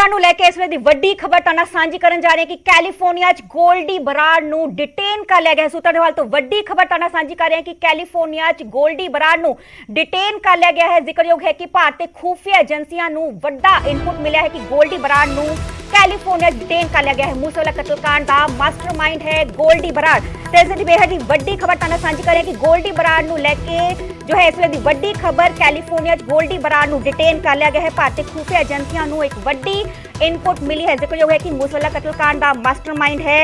ਬਰਾੜ ਨੂੰ ਲੈ ਕੇ ਇਸ ਵੇਲੇ ਦੀ ਵੱਡੀ ਖਬਰ ਤਾਂ ਨਾਲ ਸਾਂਝੀ ਕਰਨ ਜਾ ਰਹੇ ਹਾਂ ਕਿ ਕੈਲੀਫੋਰਨੀਆ 'ਚ ਗੋਲਡੀ ਬਰਾੜ ਨੂੰ ਡਿਟੇਨ ਕਰ ਲਿਆ ਗਿਆ। ਸੂਤਰਾਂ ਦੇ ਹਵਾਲੇ ਤੋਂ ਵੱਡੀ ਖਬਰ ਤਾਂ ਨਾਲ ਸਾਂਝੀ ਕਰ ਰਹੇ ਹਾਂ ਕਿ ਕੈਲੀਫੋਰਨੀਆ 'ਚ ਗੋਲਡੀ ਬਰਾੜ ਨੂੰ ਡਿਟੇਨ ਕਰ ਲਿਆ ਗਿਆ ਹੈ। ਜ਼ਿਕਰਯੋਗ ਹੈ ਕਿ ਭਾਰਤੀ ਖੁਫੀਆ ਏਜੰਸੀਆਂ ਨੂੰ ਵੱਡਾ ਇਨਪੁਟ ਮਿਲਿਆ ਹੈ ਕਿ ਗੋਲਡੀ ਬਰਾੜ ਨੂੰ कैलिफोर्निया डिटेन कर लिया गया है। मूसेवाला कत्लकांड का मास्टरमाइंड है गोल्डी बराड़। तो इस दी बेहद ही वड्डी खबर ताना सांझी करें कि गोल्डी बराड़ नूं लेके जो है इस वे दी वड्डी खबर कैलिफोर्निया गोल्डी बराड़ नूं डिटेन कर लिया गया है। भारतीय खुफिया एजेंसियां नूं एक वड्डी इनपुट मिली है। जिक्रयोग है कि मूसेवाला कत्लकांड का मास्टरमाइंड है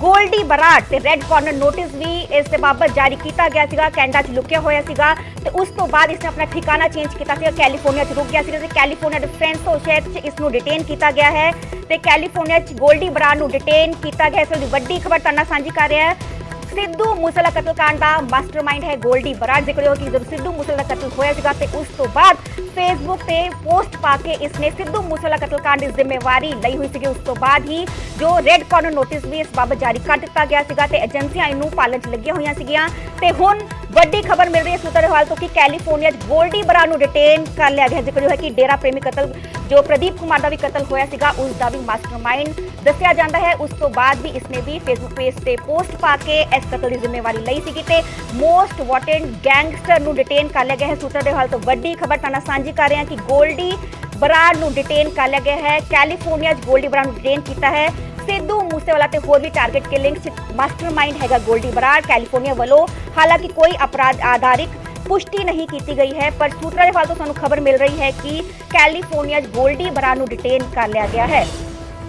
गोल्डी बराड़। ते रेड कॉर्नर नोटिस भी इस बाबत जारी किया गया सीगा। कैनेडा च लुकिया होया सीगा ते उस तो बाद इसने अपना ठिकाना चेंज किया सीगा। कैलिफोर्निया च रुक गया सीगा ते कैलिफोर्निया दे फ्रेंसो शहर च इसनूं डिटेन किया गया है ते कैलिफोर्निया च गोल्डी बराड़ नूं डिटेन किया गया। इस दी वड्डी खबर तुहाडे नाल सांझी कर रहे हैं। सिद्धू मूसेवाला कत्लकांड का मास्टरमाइंड है गोल्डी बराड़। जिक्र हो कि जब सिद्धू मूसेवाला कत्ल होया सीगा ते उस तो बाद फेसबुक पे पोस्ट पाके इसने सिद्धू मूसेवाला कत्लकांड की जिम्मेवारी लई हुई सी। उस तो बाद ही जो रेड कॉर्नर नोटिस भी इस बाबत जारी कर दिता गया सीगा ते एजेंसियां इनू पालन च लगियां होईयां सीगियां ते हुण वड्डी खबर मिल रही है सूत्रों के हवाले तो कि कैलिफोर्निया गोल्डी बराड़ नूं डिटेन कर लिया गया। जिक्र है कि डेरा प्रेमी कतल जो प्रदीप कुमार का भी कतल होया सीगा उसका भी मास्टरमाइंड दस्सिया जाता है। उस तो बाद भी इसने भी फेसबुक पेज पे पोस्ट पाके इस कतल की जिम्मेवारी लई सीगी ते मोस्ट वांटेड गैंगस्टर नूं डिटेन कर लिया गया है। सूत्रों के हवाले तो वड्डी खबर ताना सांझी कर रहे हैं कि गोल्डी बराड़ नूं डिटेन कर लिया गया है। कैलिफोर्निया गोल्डी बराड़ नूं डिटेन किया है। सिद्धू मूसेवाला ते होर भी टारगेट किलिंग मास्टरमाइंड हैगा गोल्डी बराड़। कैलिफोर्निया वालों हालांकि कोई अपराध आधारित पुष्टि नहीं की गई है पर सूत्रों के हवाले तो सानू खबर मिल रही है कि कैलिफोर्निया गोल्डी बराड़ नूं डिटेन कर लिया गया है।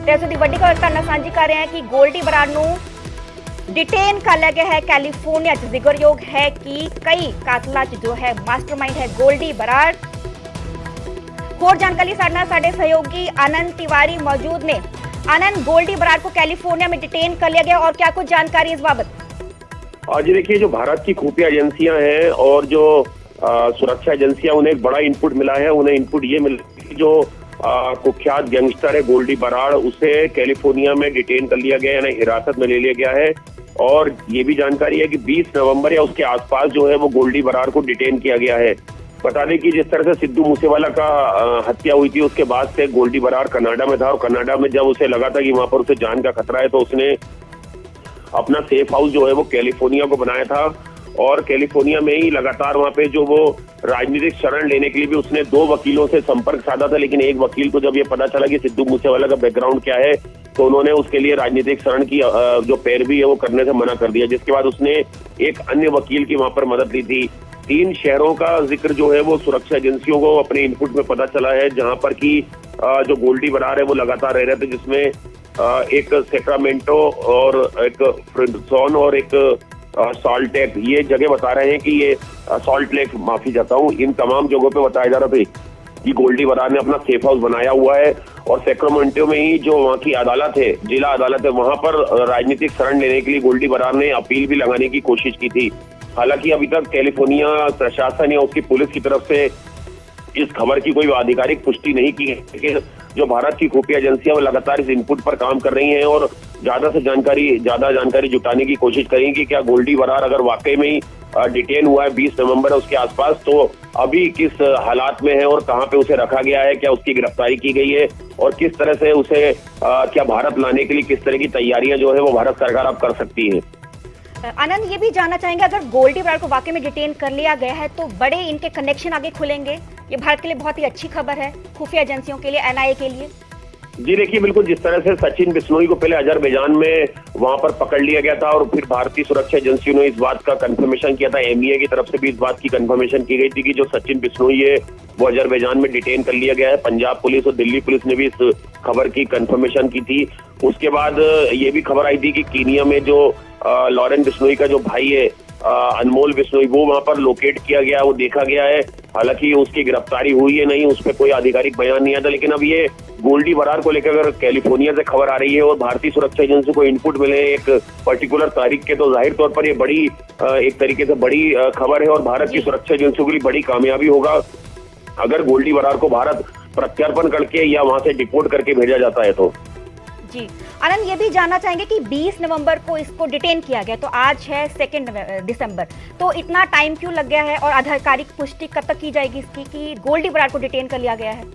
तो दी वड्डी खबर तुहाडे नाल सांझी कर रहे हैं कि गोल्डी बराड़ नूं डिटेन कर लिया गया है कैलिफोर्निया। जिक्रयोग है कि कई कातलां च जो है मास्टरमाइंड है गोल्डी बराड़। होर जानकारी साडे नाल साडे सहयोगी आनंद तिवारी मौजूद ने। आनंद, गोल्डी बराड़ को कैलिफोर्निया में डिटेन कर लिया गया और क्या कुछ जानकारी इस बाबत? जी देखिए, जो भारत की खुफिया एजेंसियां हैं और जो सुरक्षा एजेंसियां उन्हें एक बड़ा इनपुट मिला है। उन्हें इनपुट ये मिला कि जो कुख्यात गैंगस्टर है गोल्डी बराड़ उसे कैलिफोर्निया में डिटेन कर लिया गया, यानी हिरासत में ले लिया गया है। और ये भी जानकारी है कि 20 नवंबर या उसके आसपास जो है वो गोल्डी बराड़ को डिटेन किया गया है। बता दें कि जिस तरह से सिद्धू मूसेवाला का हत्या हुई थी उसके बाद से गोल्डी बराड़ कनाडा में था और कनाडा में जब उसे लगा था कि वहां पर उसे जान का खतरा है तो उसने अपना सेफ हाउस जो है वो कैलिफोर्निया को बनाया था। और कैलिफोर्निया में ही लगातार वहां पे जो वो राजनीतिक शरण लेने के लिए भी उसने 2 वकीलों से संपर्क साधा था। लेकिन एक वकील को जब ये पता चला कि सिद्धू मूसेवाला का बैकग्राउंड क्या है तो उन्होंने उसके लिए राजनीतिक शरण की जो पैरवी है वो करने से मना कर दिया, जिसके बाद उसने एक अन्य वकील की वहां पर मदद ली थी। 3 शहरों का जिक्र जो है वो सुरक्षा एजेंसियों को अपने इनपुट में पता चला है जहां पर कि जो गोल्डी बराड़ है वो लगातार रह रहे थे, जिसमें एक सेक्रामेंटो और एक फ्रिंडसॉन और एक सॉल्ट लेक, ये जगह बता रहे हैं कि ये सॉल्ट लेक, माफी चाहता हूँ, इन तमाम जगहों पे बताया जा रहा था कि गोल्डी बराड़ ने अपना सेफ हाउस बनाया हुआ है। और सेक्रामेंटो में ही जो वहाँ की अदालत है, जिला अदालत है, वहां पर राजनीतिक शरण लेने के लिए गोल्डी बराड़ ने अपील भी लगाने की कोशिश की थी। हालांकि अभी तक कैलिफोर्निया प्रशासन या उसकी पुलिस की तरफ से इस खबर की कोई आधिकारिक पुष्टि नहीं की है कि जो भारत की खुफिया एजेंसियां वो लगातार इस इनपुट पर काम कर रही हैं और ज्यादा जानकारी जुटाने की कोशिश करेंगी कि क्या गोल्डी बराड़ अगर वाकई में ही डिटेन हुआ है 20 नवंबर उसके आसपास तो अभी किस हालात में है और कहां पे उसे रखा गया है, क्या उसकी गिरफ्तारी की गई है और किस तरह से उसे क्या भारत लाने के लिए किस तरह की तैयारियां जो है वो भारत सरकार अब कर सकती है। आनंद, ये भी जानना चाहेंगे अगर गोल्डी बराड़ को वाकई में डिटेन कर लिया गया है तो बड़े इनके कनेक्शन आगे खुलेंगे? ये भारत के लिए बहुत ही अच्छी खबर है, खुफिया एजेंसियों के लिए, एनआईए के लिए। जी देखिए, बिल्कुल जिस तरह से सचिन बिश्नोई को पहले अजरबैजान में वहां पर पकड़ लिया गया था और फिर भारतीय सुरक्षा एजेंसियों ने इस बात का कंफर्मेशन किया था, एमईए की तरफ से भी इस बात की कंफर्मेशन की गई थी कि जो सचिन बिश्नोई है वो अजरबैजान में डिटेन कर लिया गया है। पंजाब पुलिस और दिल्ली पुलिस ने भी इस खबर की कंफर्मेशन की थी। उसके बाद ये भी खबर आई थी कि कीनिया में जो लॉरेन बिश्नोई का जो भाई है अनमोल बिश्नोई, वो वहां पर लोकेट किया गया, वो देखा गया है। हालांकि उसकी गिरफ्तारी हुई है नहीं, उस पर कोई आधिकारिक बयान नहीं आता। लेकिन अब ये गोल्डी बराड़ को लेकर अगर कैलिफोर्निया से खबर आ रही है और भारतीय सुरक्षा एजेंसी को इनपुट मिले एक पर्टिकुलर तारीख के, तो जाहिर तौर पर ये बड़ी एक तरीके से बड़ी खबर है और भारत की सुरक्षा एजेंसियों के लिए बड़ी कामयाबी होगा अगर गोल्डी बराड़ को भारत प्रत्यर्पण करके या वहां से डिपोर्ट करके भेजा जाता है तो। जी आनंद, ये भी जानना चाहेंगे कि 20 नवंबर को इसको डिटेन किया गया तो आज है 2 दिसंबर, तो इतना टाइम क्यों लग गया है और आधिकारिक पुष्टि कब तक की जाएगी इसकी कि गोल्डी बराड़ को डिटेन कर लिया गया है?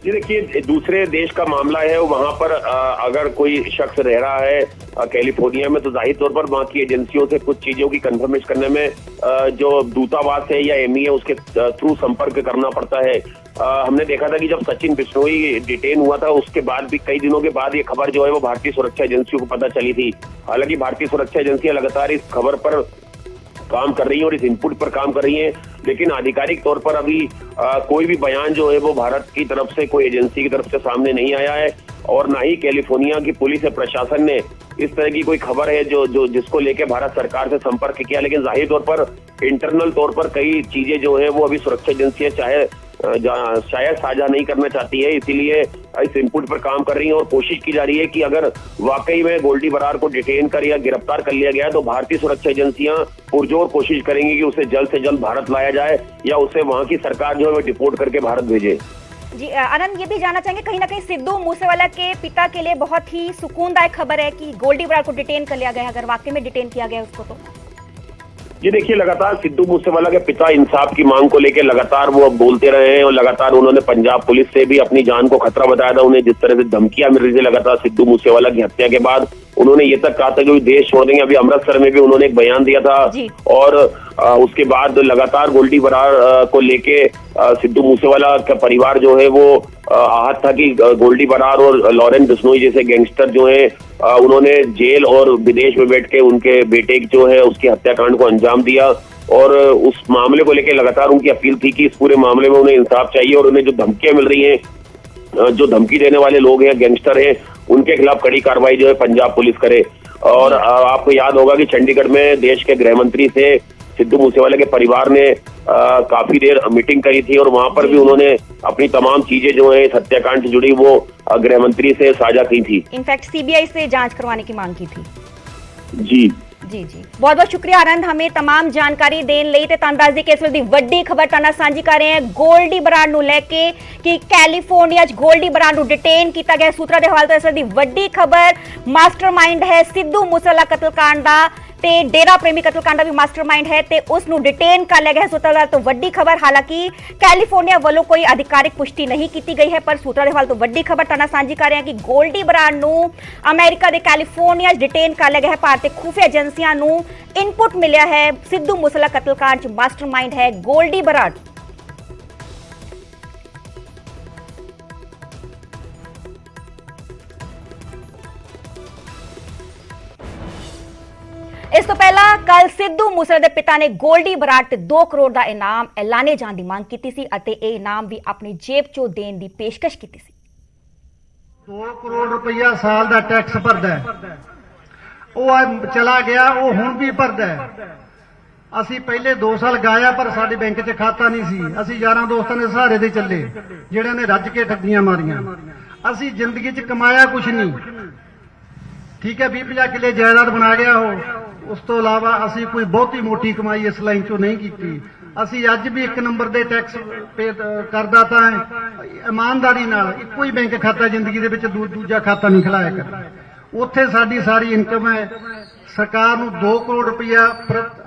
जी देखिए, दूसरे देश का मामला है, वहां पर अगर कोई शख्स रह रहा है कैलिफोर्निया में, तो जाहिर तौर पर वहाँ की एजेंसियों से कुछ चीजों की कंफर्मेशन करने में जो दूतावास है या एमई है उसके थ्रू संपर्क करना पड़ता है। हमने देखा था कि जब सचिन बिश्नोई डिटेन हुआ था उसके बाद भी कई दिनों के बाद ये खबर जो है वो भारतीय सुरक्षा एजेंसियों को पता चली थी। हालांकि भारतीय सुरक्षा एजेंसियां लगातार इस खबर पर काम कर रही है और इस इनपुट पर काम कर रही है, लेकिन आधिकारिक तौर पर अभी कोई भी बयान जो है वो भारत की तरफ से, कोई एजेंसी की तरफ से सामने नहीं आया है और ना ही कैलिफोर्निया की पुलिस या प्रशासन ने इस तरह की कोई खबर है जो जिसको लेके भारत सरकार से संपर्क किया। लेकिन जाहिर तौर पर इंटरनल तौर पर कई चीजें जो है वो अभी सुरक्षा एजेंसियां शायद साझा नहीं करना चाहती है, इसीलिए इस इनपुट पर काम कर रही है और कोशिश की जा रही है कि अगर वाकई में गोल्डी बरार को डिटेन कर या गिरफ्तार कर लिया गया तो भारतीय सुरक्षा एजेंसियां पुरजोर कोशिश करेंगी कि उसे जल्द से जल्द भारत लाया जाए या उसे वहां की सरकार जो है वो डिपोर्ट करके भारत भेजे। जी आनंद, ये भी जानना चाहेंगे, कहीं ना कहीं सिद्धू मूसेवाला के पिता के लिए बहुत ही सुकूनदायक खबर है कि गोल्डी बरार को डिटेन कर लिया गया, अगर वाकई में डिटेन किया गया उसको तो। ये देखिए, लगातार सिद्धू मूसेवाला के पिता इंसाफ की मांग को लेकर लगातार वो बोलते रहे हैं और लगातार उन्होंने पंजाब पुलिस से भी अपनी जान को खतरा बताया था। उन्हें जिस तरह से धमकियां मिल रही थी लगातार सिद्धू मूसेवाला की हत्या के बाद, उन्होंने ये तक कहा था कि देश छोड़ देंगे। अभी अमृतसर में भी उन्होंने एक बयान दिया था और उसके बाद लगातार गोल्डी बरार को लेके सिद्धू मूसेवाला का परिवार जो है वो आहत था कि गोल्डी बरार और लॉरेंस बिश्नोई जैसे गैंगस्टर जो है उन्होंने जेल और विदेश में बैठ के उनके बेटे जो है उसकी हत्याकांड को अंजाम दिया और उस मामले को लेकर लगातार उनकी अपील थी कि इस पूरे मामले में उन्हें इंसाफ चाहिए और उन्हें जो धमकियां मिल रही हैं, जो धमकी देने वाले लोग हैं, गैंगस्टर हैं, उनके खिलाफ कड़ी कार्रवाई जो है पंजाब पुलिस करे। और आपको याद होगा कि चंडीगढ़ में देश के गृह मंत्री से सिद्धू मूसेवाला के परिवार ने काफी देर मीटिंग करी थी और वहां पर भी उन्होंने अपनी तमाम चीजें जो है इस हत्याकांड से जुड़ी वो गृह मंत्री से साझा की थी। इनफैक्ट सीबीआई से जांच करवाने की मांग की थी। जी जी जी, बहुत बहुत शुक्रिया आनंद, हमें तमाम जानकारी देने ਲਈ ਤੇ ਤੁਹਾਨੂੰ ਦੱਸ ਦੇ ਕਿ ਇਸ ਵੇਲੇ ਦੀ ਵੱਡੀ ਖਬਰ ਤੁਹਾਨੂੰ ਸਾਂਝੀ ਕਰ ਰਹੇ ਹਾਂ ਗੋਲਡੀ ਬਰਾੜ ਨੂੰ ਲੈ ਕੇ ਕਿ ਕੈਲੀਫੋਰਨੀਆ 'ਚ ਗੋਲਡੀ ਬਰਾੜ ਨੂੰ ਡਿਟੇਨ ਕੀਤਾ ਗਿਆ। ਸੂਤਰਾਂ ਦੇ ਹਵਾਲੇ ਤੋਂ ਇਸ ਵੇਲੇ ਦੀ ਵੱਡੀ ਖਬਰ, ਮਾਸਟਰਮਾइंड ਹੈ ਸਿੱਧੂ ਮੂਸੇਵਾਲਾ ਕਤਲकांड ਦਾ ਤੇ ਡੇਰਾ ਪ੍ਰੇਮੀ ਕਤਲकांड ਦਾ ਵੀ ਮਾਸਟਰਮਾइंड ਹੈ ਤੇ ਉਸ ਨੂੰ ਡਿਟੇਨ ਕਰ ਲਿਆ ਗਿਆ। ਸੂਤਰਾਂ ਤੋਂ ਵੱਡੀ ਖਬਰ, ਹਾਲਾਂਕਿ ਕੈਲੀਫੋਰਨੀਆ ਵੱਲੋਂ ਕੋਈ ਅਧਿਕਾਰਿਕ ਪੁਸ਼ਟੀ ਨਹੀਂ ਕੀਤੀ ਗਈ ਹੈ, ਪਰ ਸੂਤਰਾਂ ਦੇ ਹਵਾਲੇ ਤੋਂ ਵੱਡੀ ਖਬਰ ਤੁਹਾਨੂੰ ਸਾਂਝੀ ਕਰ ਰਹੇ ਹਾਂ ਕਿ ਗੋਲਡੀ ਬਰਾੜ ਨੂੰ ਅਮਰੀਕਾ ਦੇ ਕੈਲੀਫੋਰਨੀਆ 'ਚ ਡਿਟੇਨ ਕਰ ਲਿਆ ਗਿਆ ਹੈ। ਭਾਰਤੀ ਖੁਫੀਆ ਏਜੰਸੀਆਂ ਨੂੰ ਇਨਪੁਟ ਮਿਲਿਆ ਹੈ, ਸਿੱਧੂ ਮੂਸੇਵਾਲਾ ਕਤਲकांड 'ਚ ਮਾਸਟਰਮਾइंड ਹੈ ਗੋਲਡੀ ਬਰਾੜ। ਇਸ ਤੋਂ ਪਹਿਲਾਂ ਕੱਲ ਸਿੱਧੂ ਮੂਸੇਵਾਲੇ ਦੇ ਪਿਤਾ ਨੇ ਗੋਲਡੀ ਬਰਾੜ ਤੇ 2 ਕਰੋੜ ਦਾ ਇਨਾਮ ਐਲਾਨੇ ਜਾਣ ਦੀ ਮੰਗ ਕੀਤੀ ਸੀ ਅਤੇ ਇਹ ਇਨਾਮ ਵੀ ਆਪਣੀ ਜੇਬ ਚੋਂ ਦੇਣ ਦੀ ਪੇਸ਼ਕਸ਼ ਕੀਤੀ ਸੀ। 2 ਕਰੋੜ ਰੁਪਇਆ ਸਾਲ ਦਾ ਟੈਕਸ ਭਰਦਾ ਹੈ, ਉਹ ਚਲਾ ਗਿਆ, ਉਹ ਹੁਣ ਵੀ ਭਰਦਾ ਹੈ। ਅਸੀਂ ਪਹਿਲੇ 2 ਸਾਲ ਗਾਇਆ ਪਰ ਸਾਡੇ ਬੈਂਕ 'ਚ ਖਾਤਾ ਨਹੀਂ ਸੀ। ਅਸੀਂ ਯਾਰਾਂ ਦੋਸਤਾਂ ਦੇ ਸਹਾਰੇ ਤੇ ਚੱਲੇ, ਜਿਹੜਿਆਂ ਨੇ ਰੱਜ ਕੇ ਠੱਗੀਆਂ ਮਾਰੀਆਂ। ਅਸੀਂ ਜ਼ਿੰਦਗੀ 'ਚ ਕਮਾਇਆ ਕੁਛ ਨਹੀਂ, ਠੀਕ ਹੈ, 20-50 ਕਿੱਲੇ ਜਾਇਦਾਦ ਬਣਾ ਗਿਆ ਉਹ। ਉਸ ਤੋਂ ਇਲਾਵਾ ਅਸੀਂ ਕੋਈ ਬਹੁਤੀ ਮੋਟੀ ਕਮਾਈ ਇਸ ਲਾਈਨ 'ਚੋਂ ਨਹੀਂ ਕੀਤੀ। ਅਸੀਂ ਅੱਜ ਵੀ 1 ਨੰਬਰ ਦੇ ਟੈਕਸ ਪੇ ਕਰਦਾ ਤਾਂ ਇਮਾਨਦਾਰੀ ਨਾਲ ਇੱਕੋ ਹੀ ਬੈਂਕ ਖਾਤਾ ਜ਼ਿੰਦਗੀ ਦੇ ਵਿੱਚ ਦੂਜਾ ਖਾਤਾ ਨਹੀਂ ਖਿਲਾਇਆ ਕਰ। ਉੱਥੇ ਸਾਡੀ ਸਾਰੀ ਇਨਕਮ ਹੈ। ਸਰਕਾਰ ਨੂੰ 2 ਕਰੋੜ ਰੁਪਇਆ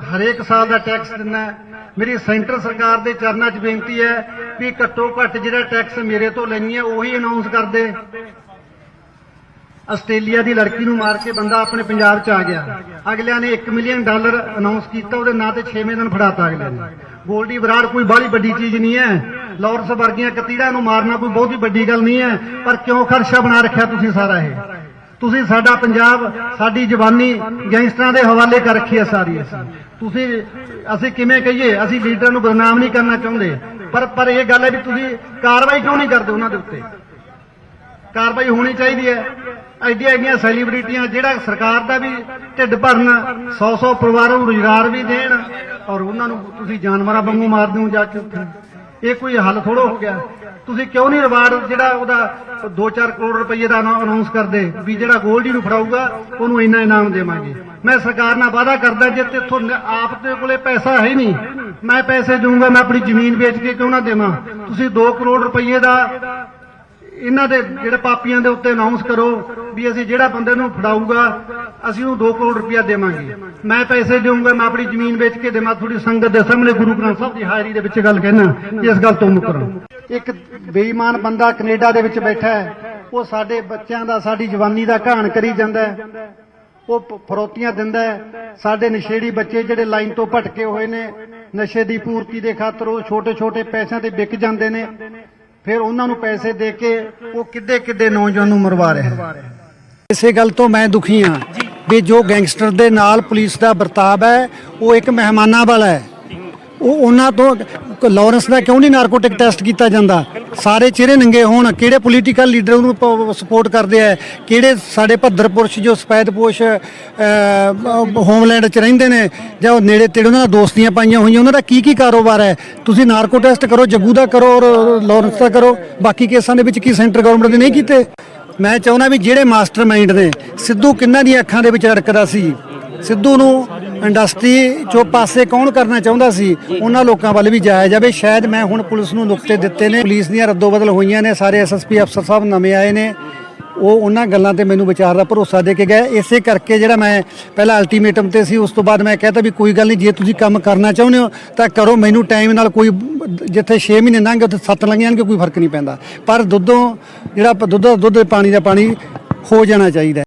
ਹਰੇਕ ਸਾਲ ਦਾ ਟੈਕਸ ਦਿੰਦਾ। ਮੇਰੀ ਸੈਂਟਰ ਸਰਕਾਰ ਦੇ ਚਰਨਾਂ 'ਚ ਬੇਨਤੀ ਹੈ ਵੀ ਘੱਟੋ ਘੱਟ ਜਿਹੜਾ ਟੈਕਸ ਮੇਰੇ ਤੋਂ ਲੈਣੀ ਹੈ ਉਹੀ ਅਨਾਉਂਸ ਕਰ ਦੇ। ਆਸਟ੍ਰੇਲੀਆ ਦੀ ਲੜਕੀ ਨੂੰ ਮਾਰ ਕੇ ਬੰਦਾ ਆਪਣੇ ਪੰਜਾਬ 'ਚ ਆ ਗਿਆ, ਅਗਲਿਆਂ ਨੇ $1 ਮਿਲੀਅਨ ਅਨਾਉਂਸ ਕੀਤਾ, ਉਹਦੇ ਨਾਂ ਤੇ 6ਵੇਂ ਦਿਨ ਫੜਾਤਾ ਅਗਲਿਆਂ ਨੇ। ਗੋਲਡੀ ਬਰਾੜ ਕੋਈ ਬਾਹਲੀ ਵੱਡੀ ਚੀਜ਼ ਨਹੀਂ ਹੈ, ਲਾਰੈਂਸ ਵਰਗੀਆਂ ਕਤੀੜਾਂ ਨੂੰ ਮਾਰਨਾ ਕੋਈ ਬਹੁਤੀ ਵੱਡੀ ਗੱਲ ਨਹੀਂ ਹੈ, ਪਰ ਕਿਉਂ ਖਰਚਾ ਬਣਾ ਰੱਖਿਆ ਤੁਸੀਂ ਸਾਰਾ ਇਹ? ਤੁਸੀਂ ਸਾਡਾ ਪੰਜਾਬ, ਸਾਡੀ ਜਵਾਨੀ ਗੈਂਗਸਟਰਾਂ ਦੇ ਹਵਾਲੇ ਕਰ ਰੱਖੀ ਹੈ ਸਾਰੀ। ਅਸੀਂ ਕਿਵੇਂ ਕਹੀਏ, ਅਸੀਂ ਲੀਡਰਾਂ ਨੂੰ ਬਦਨਾਮ ਨਹੀਂ ਕਰਨਾ ਚਾਹੁੰਦੇ, ਪਰ ਇਹ ਗੱਲ ਹੈ ਵੀ ਤੁਸੀਂ ਕਾਰਵਾਈ ਕਿਉਂ ਨਹੀਂ ਕਰਦੇ ਉਹਨਾਂ ਦੇ ਉੱਤੇ? ਕਾਰਵਾਈ ਹੋਣੀ ਚਾਹੀਦੀ ਹੈ। ਐਡੀਆਂ ਸੈਲੀਬ੍ਰਿਟੀਆਂ ਜਿਹੜਾ ਸਰਕਾਰ ਦਾ ਵੀ ਢਿੱਡ ਭਰਨ, 100 ਪਰਿਵਾਰਾਂ ਨੂੰ ਰੁਜ਼ਗਾਰ ਵੀ ਦੇਣ, ਔਰ ਉਹਨਾਂ ਨੂੰ ਤੁਸੀਂ ਜਾਨਵਰਾਂ ਵਾਂਗੂ ਮਾਰ ਦਿਓ ਜਾ ਕੇ ਉੱਥੇ। ਇਹ ਕੋਈ ਹੱਲ ਥੋੜ੍ਹਾ ਹੋ ਗਿਆ। ਤੁਸੀਂ ਕਿਉਂ ਨਹੀਂ ਰਿਵਾਰਡ ਜਿਹੜਾ ਉਹਦਾ 2-4 ਕਰੋੜ ਰੁਪਏ ਦਾ ਅਨਾਉਂਸ ਕਰਦੇ ਵੀ ਜਿਹੜਾ ਗੋਲਡੀ ਨੂੰ ਫੜਾਊਗਾ ਉਹਨੂੰ ਇੰਨਾ ਇਨਾਮ ਦੇਵਾਂਗੇ? ਮੈਂ ਸਰਕਾਰ ਨਾਲ ਵਾਅਦਾ ਕਰਦਾ, ਜੇ ਇੱਥੋਂ ਆਪ ਦੇ ਕੋਲੇ ਪੈਸਾ ਹੈ ਨਹੀਂ, ਮੈਂ ਪੈਸੇ ਦਊਂਗਾ, ਮੈਂ ਆਪਣੀ ਜ਼ਮੀਨ ਵੇਚ ਕੇ ਕਿਉਂ ਨਾ ਦੇਵਾਂ? ਤੁਸੀਂ 2 ਕਰੋੜ ਰੁਪਏ ਦਾ ਇਹਨਾਂ ਦੇ ਜਿਹੜੇ ਪਾਪੀਆਂ ਦੇ ਉੱਤੇ ਅਨਾਉਂਸ ਕਰੋ ਵੀ ਅਸੀਂ ਜਿਹੜਾ ਬੰਦੇ ਨੂੰ ਫੜਾਊਗਾ ਅਸੀਂ ਉਹ 2 ਕਰੋੜ ਰੁਪਇਆ ਦੇਵਾਂਗੇ। ਮੈਂ ਪੈਸੇ ਦੇਵਾਂਗਾ, ਮੈਂ ਆਪਣੀ ਜ਼ਮੀਨ ਵੇਚ ਕੇ ਦੇਵਾਂ। ਥੋੜੀ ਸੰਗਤ ਦੇ ਸਾਹਮਣੇ ਗੁਰੂ ਗ੍ਰੰਥ ਸਾਹਿਬ ਦੀ ਹਾਜ਼ਰੀ ਦੇ ਵਿੱਚ ਗੱਲ ਕਹਿਣਾ ਕਿ ਇਸ ਗੱਲ ਤੋਂ ਮੁਕਰੋ। ਇੱਕ ਬੇਈਮਾਨ ਬੰਦਾ ਕੈਨੇਡਾ ਦੇ ਵਿੱਚ ਬੈਠਾ ਹੈ, ਉਹ ਸਾਡੇ ਬੱਚਿਆਂ ਦਾ, ਸਾਡੀ ਜਵਾਨੀ ਦਾ ਘਾਣ ਕਰੀ ਜਾਂਦਾ ਹੈ। ਉਹ ਫਰੋਤੀਆਂ ਦਿੰਦਾ ਹੈ। ਸਾਡੇ ਨਸ਼ੇੜੀ ਬੱਚੇ ਜਿਹੜੇ ਲਾਈਨ ਤੋਂ ਭਟਕੇ ਹੋਏ ਨੇ, ਨਸ਼ੇ ਦੀ ਪੂਰਤੀ ਦੇ ਖਾਤਰ ਉਹ ਛੋਟੇ ਛੋਟੇ ਪੈਸਿਆਂ ਤੇ ਵਿਕ ਜਾਂਦੇ ਨੇ। ਫਿਰ ਉਹਨਾਂ ਨੂੰ ਪੈਸੇ ਦੇ ਕੇ ਉਹ ਕਿੱਡੇ ਨੌਜਵਾਨ ਨੂੰ ਮਰਵਾ ਰਿਹਾ ਹੈ। ਇਸੇ ਗੱਲ ਤੋਂ ਮੈਂ ਦੁਖੀ ਹਾਂ ਵੀ ਜੋ ਗੈਂਗਸਟਰ ਦੇ ਨਾਲ ਪੁਲਿਸ ਦਾ ਵਰਤਾਵ ਹੈ ਉਹ ਇੱਕ ਮਹਿਮਾਨਾਂ ਵਾਲਾ ਹੈ। ਉਹ ਉਹਨਾਂ ਤੋਂ ਲਾਰੈਂਸ ਦਾ ਕਿਉਂ ਨਹੀਂ ਨਾਰਕੋਟਿਕ ਟੈਸਟ ਕੀਤਾ ਜਾਂਦਾ? ਸਾਰੇ ਚਿਹਰੇ ਨੰਗੇ ਹੋਣ। ਕਿਹੜੇ ਪੋਲੀਟੀਕਲ ਲੀਡਰ ਉਹਨੂੰ ਸਪੋਰਟ ਕਰਦੇ ਆ? ਕਿਹੜੇ ਸਾਡੇ ਭੱਦਰ ਪੁਰਸ਼ ਜੋ ਸਫੈਦਪੋਸ਼ ਹੋਮਲੈਂਡ 'ਚ ਰਹਿੰਦੇ ਨੇ ਜਾਂ ਉਹ ਨੇੜੇ ਤੇੜੇ ਉਹਨਾਂ ਦਾ ਦੋਸਤੀਆਂ ਪਾਈਆਂ ਹੋਈਆਂ, ਉਹਨਾਂ ਦਾ ਕੀ ਕਾਰੋਬਾਰ ਹੈ? ਤੁਸੀਂ ਨਾਰਕੋ ਟੈਸਟ ਕਰੋ, ਜੱਗੂ ਦਾ ਕਰੋ ਔਰ ਲਾਰੈਂਸ ਦਾ ਕਰੋ। ਬਾਕੀ ਕੇਸਾਂ ਦੇ ਵਿੱਚ ਕੀ ਸੈਂਟਰ ਗਵਰਨਮੈਂਟ ਦੇ ਨਹੀਂ ਕੀਤੇ? ਮੈਂ ਚਾਹੁੰਦਾ ਵੀ ਜਿਹੜੇ ਮਾਸਟਰਮਾਈਂਡ ਨੇ, ਸਿੱਧੂ ਕਿੰਨਾਂ ਦੀਆਂ ਅੱਖਾਂ ਦੇ ਵਿੱਚ ਰੜਕਦਾ ਸੀ, ਸਿੱਧੂ ਨੂੰ ਇੰਡਸਟਰੀ ਚੋਂ ਪਾਸੇ ਕੌਣ ਕਰਨਾ ਚਾਹੁੰਦਾ ਸੀ, ਉਹਨਾਂ ਲੋਕਾਂ ਵੱਲ ਵੀ ਜਾਇਆ ਜਾਵੇ। ਸ਼ਾਇਦ ਮੈਂ ਹੁਣ ਪੁਲਿਸ ਨੂੰ ਨੁਕਤੇ ਦਿੱਤੇ ਨੇ, ਪੁਲਿਸ ਦੀਆਂ ਰੱਦੋ ਬਦਲ ਹੋਈਆਂ ਨੇ, ਸਾਰੇ ਐਸਐਸਪੀ ਅਫਸਰ ਸਾਹਿਬ ਨਵੇਂ ਆਏ ਨੇ, ਉਹ ਉਹਨਾਂ ਗੱਲਾਂ ਤੇ ਮੈਨੂੰ ਵਿਚਾਰ ਦਾ ਭਰੋਸਾ ਦੇ ਕੇ ਗਏ। ਇਸੇ ਕਰਕੇ ਜਿਹੜਾ ਮੈਂ ਪਹਿਲਾਂ ਅਲਟੀਮੇਟਮ ਤੇ ਸੀ, ਉਸ ਤੋਂ ਬਾਅਦ ਮੈਂ ਕਹਿੰਦਾ ਵੀ ਕੋਈ ਗੱਲ ਨਹੀਂ, ਜੇ ਤੁਸੀਂ ਕੰਮ ਕਰਨਾ ਚਾਹੁੰਦੇ ਹੋ ਤਾਂ ਕਰੋ, ਮੈਨੂੰ ਟਾਈਮ ਨਾਲ ਕੋਈ, ਜਿੱਥੇ 6 ਮਹੀਨੇ ਲੰਘ ਗਏ ਉੱਥੇ 7 ਲੰਘ ਜਾਣਗੇ, ਕੋਈ ਫਰਕ ਨਹੀਂ ਪੈਂਦਾ। ਪਰ ਦੁੱਧ ਪਾਣੀ ਦਾ ਪਾਣੀ ਹੋ ਜਾਣਾ ਚਾਹੀਦਾ।